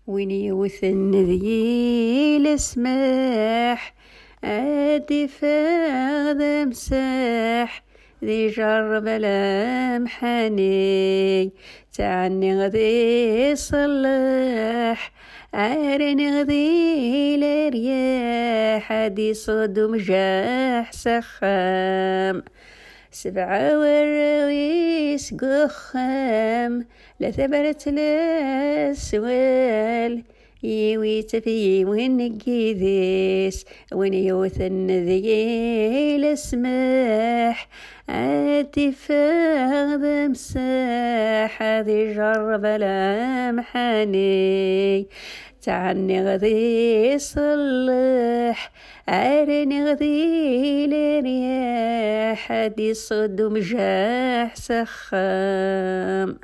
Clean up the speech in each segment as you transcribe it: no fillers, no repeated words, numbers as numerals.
وين يوثن ذي الاسماح عادي فاغ مساح ذي جرب لمحاني تعني غدي صلاح عارني غدي لرياح هادي صد مجاح سخام 7 وراويس قخام لا ثبرت لا سوال يوي تفي وين قيديس وين يوثن ذي الاسماح عادي فاغ مساح هذي جرب لمحاني تعني غدي صلح عارني غدي لرياح هادي صد مجاح سخام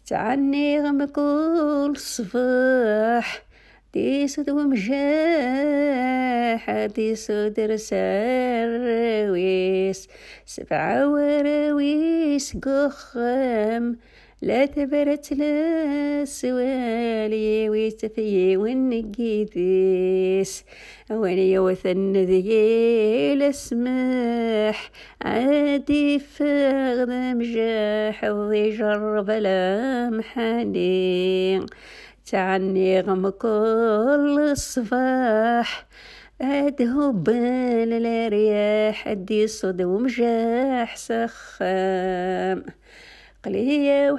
تعني غم كل صباح دي صد ومجاح هادي صدر سراويس 7 وراويس قخام لا تبرت لا سوالي ويتفي والنقيديس وين يوثن ذي الاسماح عادي فاغ مجاح ضي جرب لمحاني تعني غم كل صباح أدهو بال الرياح أدي صد ومجاح سخام قلية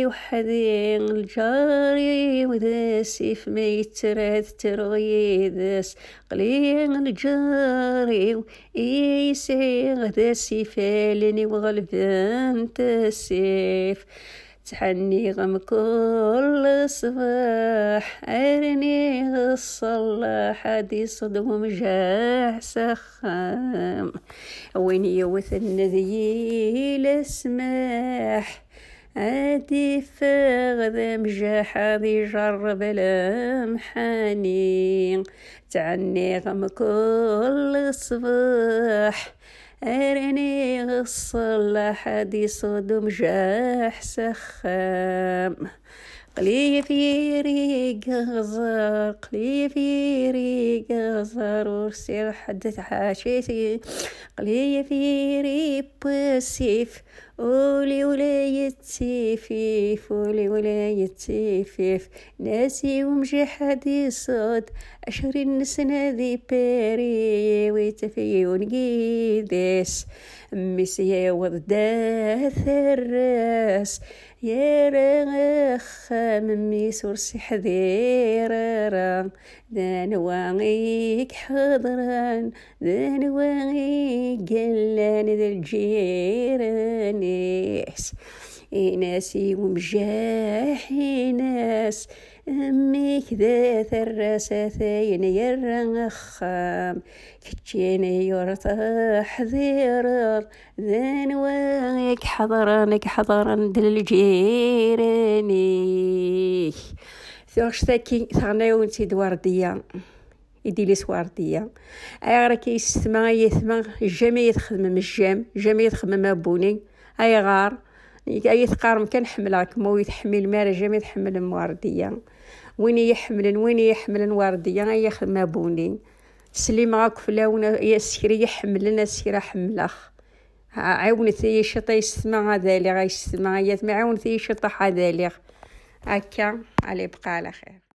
وحدي الجاري وذا سيف ما يتراد ترغيدس قلية الجاري ويسيغ ذا سيفالني وغلبان تسيف تحني غم كل صباح أرني الصلاح هادي صدهم جاح سخام وين يوثن ذي الاسماح عادي فاغ مجاح هادي جرب لمحاني تعني غم كل صباح أرني الصلاح هادي صد مجاح سخام قلي في ريق غزار قلي في ريق غزار ورسي حدث حاشيتي قلي في ريب سيف ولي ولاية سيفيف ولي ولاية سيفيف ناسي ومجيح هادي صوت 20 سنة ذي باري ويتفي ونقيدس ميسي وضدا ثراس يا رغخ ممي سورسي حذيرا ذان واغيك حضران ذان واغيك قلان ذا الجيرانيس ناسي ومجاحي ناس أميك ذا ثراسة ثاين يرغخام كتشيني يرتاح ذيرار ذان واغيك حضران دل الجيراني ثوش ثاكي ثغناون سيد وردية يديليس وردية أي راكي يثما جامي يتخدم من الجام جامي يتخدم مابوني أي غار أي ثقار مكان حملك مو يتحمل مارا جامي يتحمل موردية وين يحملن وردية أي خدمة بوني سليم غاك فلاون يا سكري يحملنا سكرا حملخ عاونت يشطي يسمع ذالي غايسمع يا عاونت يشطح ذالي هكا علي بقى على خير.